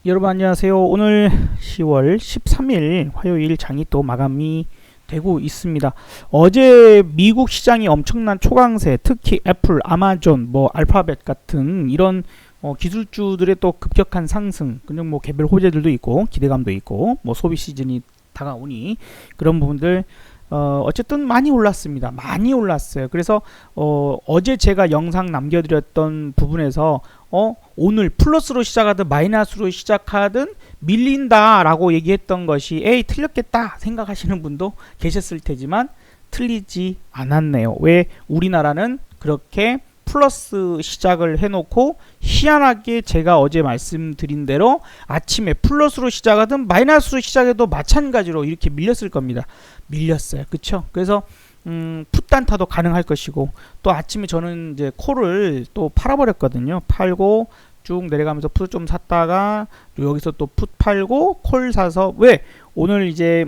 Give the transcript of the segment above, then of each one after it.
여러분 안녕하세요. 오늘 10월 13일 화요일 장이 또 마감이 되고 있습니다. 어제 미국 시장이 엄청난 초강세, 특히 애플, 아마존, 알파벳 같은 이런 기술주들의 또 급격한 상승, 그냥 개별 호재들도 있고 기대감도 있고 소비 시즌이 다가오니 그런 부분들 어쨌든 많이 올랐습니다. 많이 올랐어요. 그래서 어제 제가 영상 남겨드렸던 부분에서 오늘 플러스로 시작하든 마이너스로 시작하든 밀린다 라고 얘기했던 것이 에이 틀렸겠다 생각하시는 분도 계셨을 테지만 틀리지 않았네요. 왜? 우리나라는 그렇게 플러스 시작을 해놓고 희한하게 제가 어제 말씀드린 대로 아침에 플러스로 시작하든 마이너스로 시작해도 마찬가지로 이렇게 밀렸을 겁니다. 밀렸어요. 그쵸? 그래서 풋단타도 가능할 것이고, 또 아침에 저는 이제 콜을 또 팔아버렸거든요. 팔고 쭉 내려가면서 풋 좀 샀다가 여기서 또 풋 팔고 콜 사서, 왜? 오늘 이제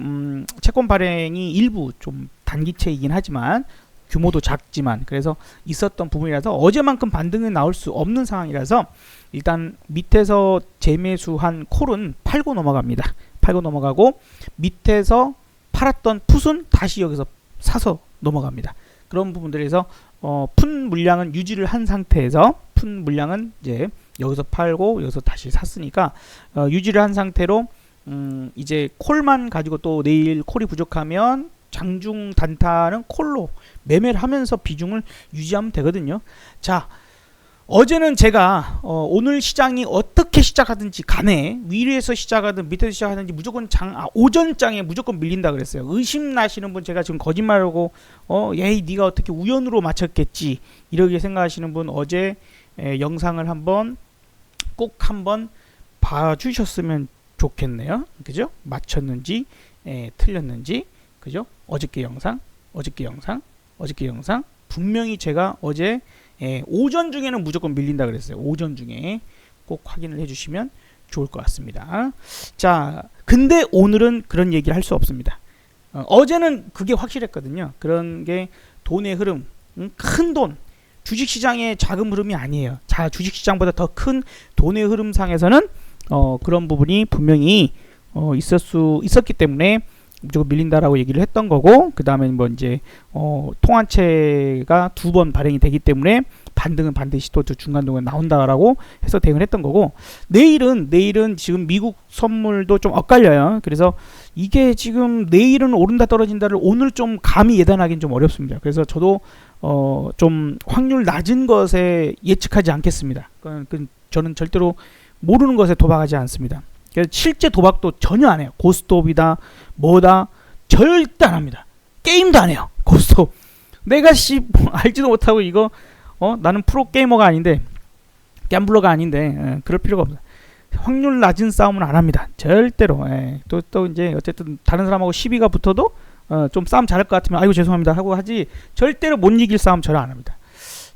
채권 발행이 일부 좀 단기채이긴 하지만 규모도 작지만 그래서 있었던 부분이라서 어제만큼 반등은 나올 수 없는 상황이라서 일단 밑에서 재매수한 콜은 팔고 넘어갑니다. 팔고 넘어가고 밑에서 팔았던 풋은 다시 여기서 사서 넘어갑니다. 그런 부분들에서 풋 물량은 유지를 한 상태에서 풋 물량은 이제 여기서 팔고 여기서 다시 샀으니까 유지를 한 상태로 이제 콜만 가지고 또 내일 콜이 부족하면 장중 단타는 콜로 매매를 하면서 비중을 유지하면 되거든요. 자, 어제는 제가 오늘 시장이 어떻게 시작하든지 간에 위에서 시작하든 밑에서 시작하든지 무조건 오전장에 무조건 밀린다 그랬어요. 의심 나시는 분, 제가 지금 거짓말하고 예이 네가 어떻게 우연으로 맞췄겠지 이렇게 생각하시는 분 어제 영상을 꼭 한번 봐주셨으면 좋겠네요. 그죠? 맞췄는지 틀렸는지, 그죠? 어저께 영상 분명히 제가 어제 오전 중에는 무조건 밀린다 그랬어요. 오전 중에 꼭 확인을 해주시면 좋을 것 같습니다. 자, 근데 오늘은 그런 얘기를 할 수 없습니다. 어제는 그게 확실했거든요. 그런 게 돈의 흐름, 큰 돈, 주식시장의 자금 흐름이 아니에요. 주식시장보다 더 큰 돈의 흐름상에서는 그런 부분이 분명히 있었기 때문에 무조건 밀린다라고 얘기를 했던 거고, 그 다음에 이제 통한채가 2번 발행이 되기 때문에 반등은 반드시 또 중간동에 나온다라고 해서 대응을 했던 거고, 내일은 지금 미국 선물도 좀 엇갈려요. 그래서 이게 지금 내일은 오른다 떨어진다를 오늘 좀 감히 예단하기는 좀 어렵습니다. 그래서 저도 좀 확률 낮은 것에 예측하지 않겠습니다. 저는 절대로 모르는 것에 도박하지 않습니다. 실제 도박도 전혀 안 해요. 고스톱이다 뭐다 절대 안 합니다. 게임도 안 해요. 고스톱 내가 알지도 못하고 이거 나는 프로게이머가 아닌데, 갬블러가 아닌데 그럴 필요가 없어요. 확률 낮은 싸움은 안 합니다. 절대로. 또 이제 어쨌든 다른 사람하고 시비가 붙어도 좀 싸움 잘할 것 같으면 아이고 죄송합니다 하고 하지, 절대로 못 이길 싸움 전혀 안 합니다.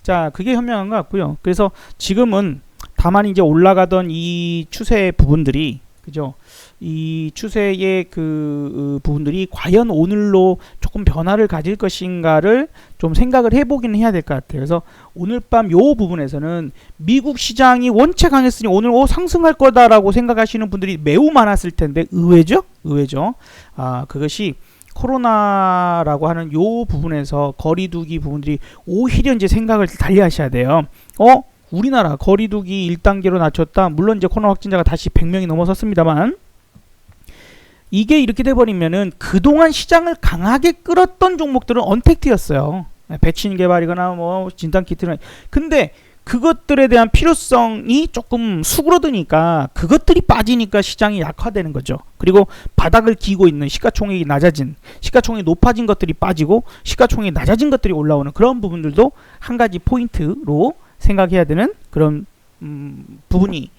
자, 그게 현명한 것 같고요. 그래서 지금은 다만 이제 올라가던 이 추세 부분들이, 그죠? 이 추세의 그 부분들이 과연 오늘로 조금 변화를 가질 것인가를 좀 생각을 해보긴 해야 될 것 같아요. 그래서 오늘 밤 요 부분에서는 미국 시장이 원체 강했으니 오늘 상승할 거다라고 생각하시는 분들이 매우 많았을 텐데 의외죠? 그것이 코로나라고 하는 요 부분에서 거리두기 부분들이 오히려 이제 생각을 달리 하셔야 돼요. 우리나라 거리두기 1단계로 낮췄다. 물론 이제 코로나 확진자가 다시 100명이 넘어섰습니다만, 이게 이렇게 돼버리면은 그동안 시장을 강하게 끌었던 종목들은 언택트였어요. 백신 개발이거나 진단키트나. 근데 그것들에 대한 필요성이 조금 수그러드니까 그것들이 빠지니까 시장이 약화되는 거죠. 그리고 바닥을 기고 있는 시가총액이 높아진 것들이 빠지고 시가총액이 낮아진 것들이 올라오는 그런 부분들도 한 가지 포인트로 생각해야 되는 그런 부분이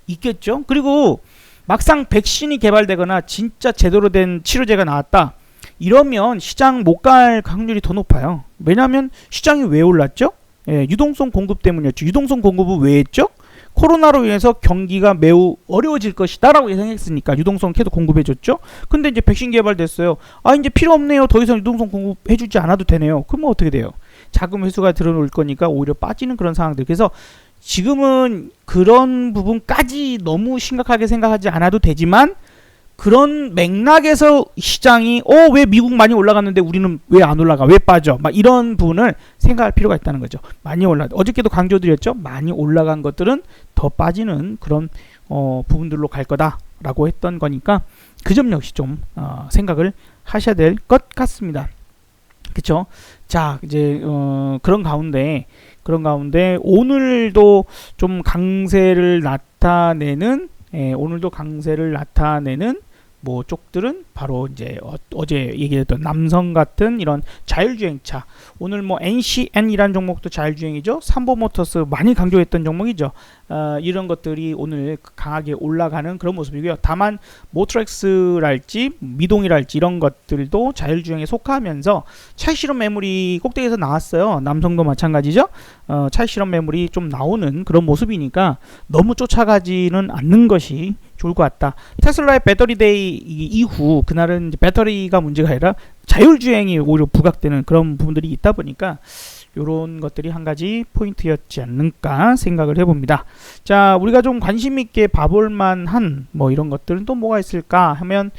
있겠죠. 그리고 막상 백신이 개발되거나 진짜 제대로 된 치료제가 나왔다 이러면 시장 못 갈 확률이 더 높아요. 왜냐하면 시장이 왜 올랐죠? 유동성 공급 때문이었죠. 유동성 공급은 왜 했죠? 코로나로 인해서 경기가 매우 어려워질 것이다 라고 예상했으니까 유동성 계속 공급해줬죠. 근데 이제 백신 개발됐어요. 이제 필요 없네요. 더 이상 유동성 공급해주지 않아도 되네요. 그러면 어떻게 돼요? 자금 회수가 들어올 거니까 오히려 빠지는 그런 상황들. 그래서 지금은 그런 부분까지 너무 심각하게 생각하지 않아도 되지만 그런 맥락에서 시장이 왜 미국 많이 올라갔는데 우리는 왜 안 올라가? 왜 빠져? 막 이런 부분을 생각할 필요가 있다는 거죠. 많이 어저께도 강조드렸죠. 많이 올라간 것들은 더 빠지는 그런 부분들로 갈 거다라고 했던 거니까 그 점 역시 좀 생각을 하셔야 될 것 같습니다. 그쵸? 자, 이제 그런 가운데 오늘도 좀 강세를 나타내는 오늘도 강세를 나타내는 뭐 쪽들은 바로 이제 어제 얘기했던 남성 같은 이런 자율주행차, 오늘 뭐 NCN이라는 종목도 자율주행이죠. 삼보모터스 많이 강조했던 종목이죠. 이런 것들이 오늘 강하게 올라가는 그런 모습이고요. 다만 모트렉스랄지 미동이랄지 이런 것들도 자율주행에 속하면서 차익실현 매물이 꼭대기에서 나왔어요. 남성도 마찬가지죠. 차익실현 매물이 좀 나오는 그런 모습이니까 너무 쫓아가지는 않는 것이 좋을 것 같다. 테슬라의 배터리데이 이후 그날은 이제 배터리가 문제가 아니라 자율주행이 오히려 부각되는 그런 부분들이 있다 보니까 이런 것들이 한 가지 포인트였지 않을까 생각을 해봅니다. 자, 우리가 좀 관심 있게 봐볼 만한 뭐 이런 것들은 또 뭐가 있을까 하면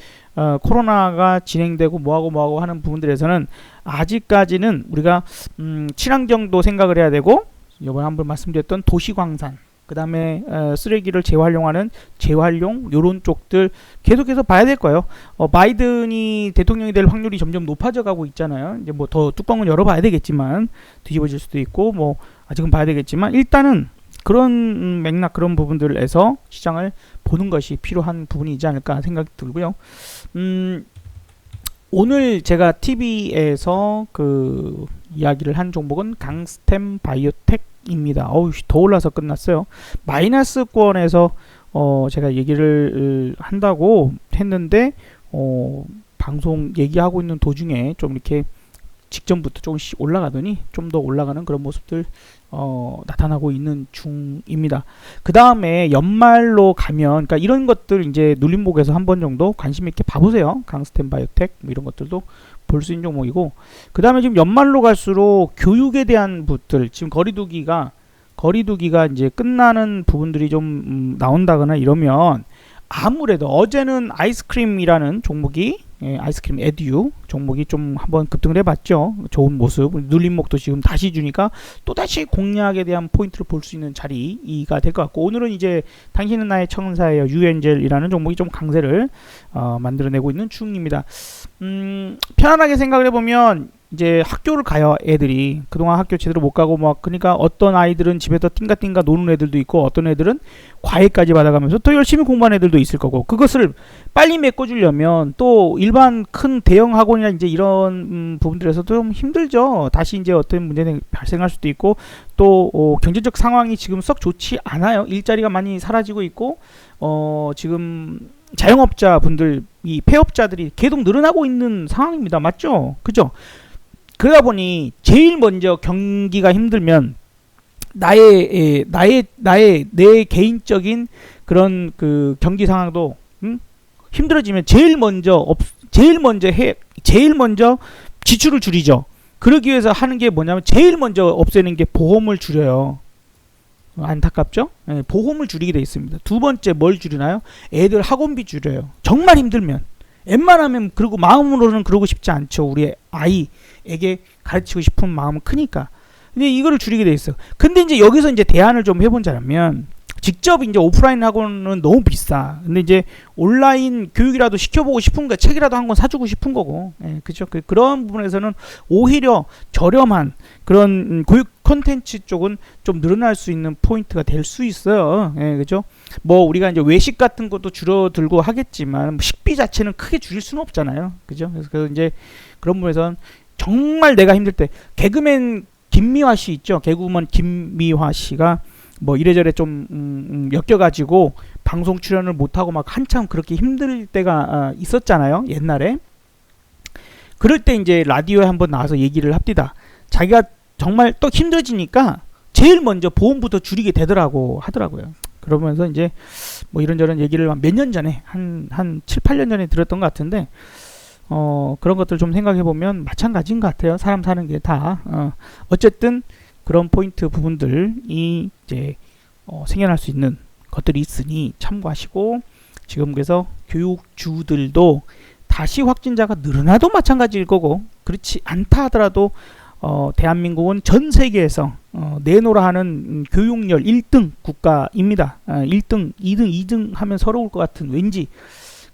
코로나가 진행되고 뭐하고 하는 부분들에서는 아직까지는 우리가 친환경도 생각을 해야 되고, 이번에 한번 말씀드렸던 도시광산, 그 다음에 쓰레기를 재활용하는 재활용 요런 쪽들 계속해서 봐야 될 거예요. 바이든이 대통령이 될 확률이 점점 높아져 가고 있잖아요. 이제 뭐 더 뚜껑을 열어봐야 되겠지만, 뒤집어질 수도 있고 뭐 아직은 봐야 되겠지만, 일단은 그런 맥락, 그런 부분들에서 시장을 보는 것이 필요한 부분이지 않을까 생각이 들고요. 오늘 제가 TV에서 그 이야기를 한 종목은 강스템 바이오텍입니다. 더 올라서 끝났어요. 마이너스권에서 제가 얘기를 한다고 했는데 방송 얘기하고 있는 도중에 좀 이렇게 직전부터 조금씩 올라가더니 좀 더 올라가는 그런 모습들 나타나고 있는 중입니다. 그 다음에 연말로 가면, 그러니까 이런 것들 이제 눌림목에서 한 번 정도 관심 있게 봐보세요. 강스템 바이오텍 뭐 이런 것들도 볼 수 있는 종목이고, 그 다음에 지금 연말로 갈수록 교육에 대한 부분들, 지금 거리두기가 이제 끝나는 부분들이 좀 나온다거나 이러면, 아무래도 어제는 아이스크림이라는 종목이, 아이스크림 에듀 종목이 좀 한번 급등을 해봤죠. 좋은 모습, 눌림목도 지금 다시 주니까 또다시 공략에 대한 포인트를 볼 수 있는 자리가 될 것 같고, 오늘은 이제 당신은 나의 청사예요 유엔젤이라는 종목이 좀 강세를 만들어내고 있는 중입니다. 편안하게 생각을 해보면, 이제 학교를 가요. 애들이 그동안 학교 제대로 못 가고 막, 그러니까 어떤 아이들은 집에서 띵가띵가 노는 애들도 있고, 어떤 애들은 과외까지 받아가면서 또 열심히 공부하는 애들도 있을 거고, 그것을 빨리 메꿔주려면 또 일반 큰 대형 학원이나 이제 이런 부분들에서도 좀 힘들죠. 다시 이제 어떤 문제가 발생할 수도 있고, 또 경제적 상황이 지금 썩 좋지 않아요. 일자리가 많이 사라지고 있고, 지금 자영업자 분들, 이 폐업자들이 계속 늘어나고 있는 상황입니다. 맞죠? 그죠? 그러다 보니 제일 먼저 경기가 힘들면 내 개인적인 그런 그 경기 상황도 힘들어지면 제일 먼저 지출을 줄이죠. 그러기 위해서 하는 게 뭐냐면, 제일 먼저 없애는 게 보험을 줄여요. 안타깝죠? 보험을 줄이게 돼 있습니다. 두 번째 뭘 줄이나요? 애들 학원비 줄여요. 정말 힘들면. 웬만하면, 그리고 마음으로는 그러고 싶지 않죠. 우리 아이에게 가르치고 싶은 마음은 크니까. 근데 이거를 줄이게 돼 있어. 근데 이제 여기서 이제 대안을 좀 해본다면, 직접 이제 오프라인 학원은 너무 비싸. 근데 이제 온라인 교육이라도 시켜보고 싶은 거, 책이라도 한 권 사주고 싶은 거고, 그죠? 그런 부분에서는 오히려 저렴한 그런 교육 콘텐츠 쪽은 좀 늘어날 수 있는 포인트가 될 수 있어요. 그죠? 뭐 우리가 이제 외식 같은 것도 줄어들고 하겠지만, 식비 자체는 크게 줄일 수는 없잖아요. 그죠? 그래서 이제 그런 부분에서는 정말 내가 힘들 때, 개그맨 김미화 씨 있죠? 개그우먼 김미화 씨가 뭐 이래저래 좀 엮여가지고 방송 출연을 못하고 막 한참 그렇게 힘들 때가 있었잖아요, 옛날에. 그럴 때 이제 라디오에 한번 나와서 얘기를 합니다. 자기가 정말 또 힘들어지니까 제일 먼저 보험부터 줄이게 하더라고요. 그러면서 이제 뭐 이런저런 얘기를 몇 년 전에, 한 7, 8년 전에 들었던 것 같은데, 그런 것들 좀 생각해보면 마찬가지인 것 같아요. 사람 사는 게 다. 어쨌든 그런 포인트 부분들이 이제 생겨날 수 있는 것들이 있으니 참고하시고, 지금 그래서 교육주들도 다시 확진자가 늘어나도 마찬가지일 거고, 그렇지 않다 하더라도 대한민국은 전 세계에서 내노라 하는 교육열 1등 국가입니다. 1등, 2등, 2등 하면 서러울 것 같은, 왠지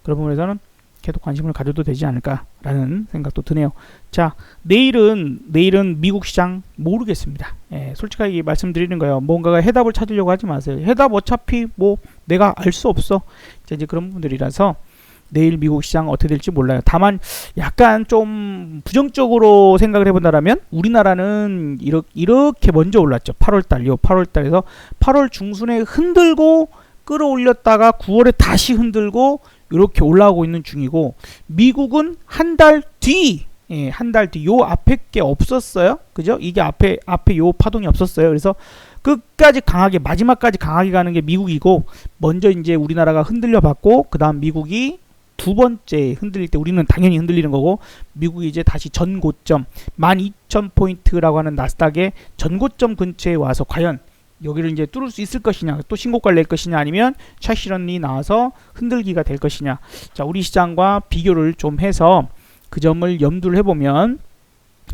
그런 부분에서는 계속 관심을 가져도 되지 않을까라는 생각도 드네요. 자, 내일은 미국 시장 모르겠습니다. 솔직하게 말씀드리는 거예요. 뭔가가 해답을 찾으려고 하지 마세요. 해답 어차피 뭐 내가 알 수 없어. 이제 그런 분들이라서 내일 미국 시장 어떻게 될지 몰라요. 다만 약간 좀 부정적으로 생각을 해본다라면 우리나라는 이렇게 먼저 올랐죠. 8월달요. 8월달에서 8월 중순에 흔들고 끌어올렸다가 9월에 다시 흔들고 이렇게 올라오고 있는 중이고, 미국은 한 달 뒤, 한 달 뒤 요 앞에 게 없었어요. 그죠? 이게 앞에 요 파동이 없었어요. 그래서 끝까지 강하게, 마지막까지 강하게 가는 게 미국이고, 먼저 이제 우리나라가 흔들려 봤고, 그 다음 미국이 두 번째 흔들릴 때 우리는 당연히 흔들리는 거고, 미국이 이제 다시 전고점 12,000포인트라고 하는 나스닥의 전고점 근처에 와서 과연 여기를 이제 뚫을 수 있을 것이냐, 또 신고가를 낼 것이냐, 아니면 차시런이 나와서 흔들기가 될 것이냐. 자, 우리 시장과 비교를 좀 해서 그 점을 염두를 해보면,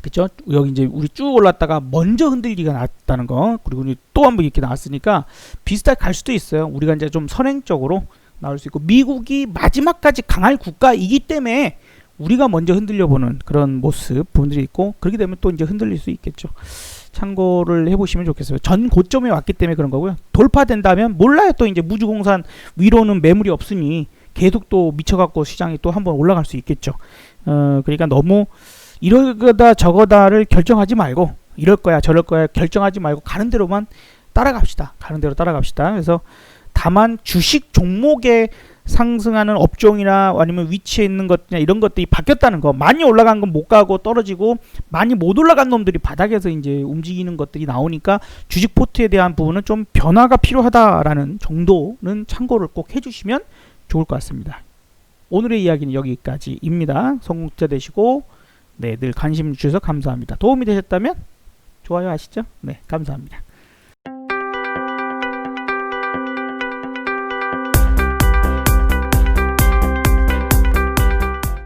그죠? 여기 이제 우리 쭉 올랐다가 먼저 흔들기가 나왔다는 거, 그리고 또 한 번 이렇게 나왔으니까 비슷하게 갈 수도 있어요. 우리가 이제 좀 선행적으로 나올 수 있고, 미국이 마지막까지 강할 국가이기 때문에 우리가 먼저 흔들려 보는 그런 모습 부분들이 있고, 그렇게 되면 또 이제 흔들릴 수 있겠죠. 참고를 해보시면 좋겠어요. 전 고점에 왔기 때문에 그런 거고요. 돌파된다면 몰라요. 또 이제 무주공산 위로는 매물이 없으니 계속 또 미쳐갖고 시장이 또 한번 올라갈 수 있겠죠. 그러니까 너무 이러다 저거다를 결정하지 말고, 이럴 거야 저럴 거야 결정하지 말고 가는 대로만 따라갑시다. 가는 대로 따라갑시다. 그래서 다만 주식 종목에 상승하는 업종이나 아니면 위치에 있는 것이나 이런 것들이 바뀌었다는 거, 많이 올라간 건 못 가고 떨어지고, 많이 못 올라간 놈들이 바닥에서 이제 움직이는 것들이 나오니까 주식 포트에 대한 부분은 좀 변화가 필요하다라는 정도는 참고를 꼭 해주시면 좋을 것 같습니다. 오늘의 이야기는 여기까지입니다. 성공자 되시고, 네, 늘 관심 주셔서 감사합니다. 도움이 되셨다면 좋아요 하시죠? 네, 감사합니다.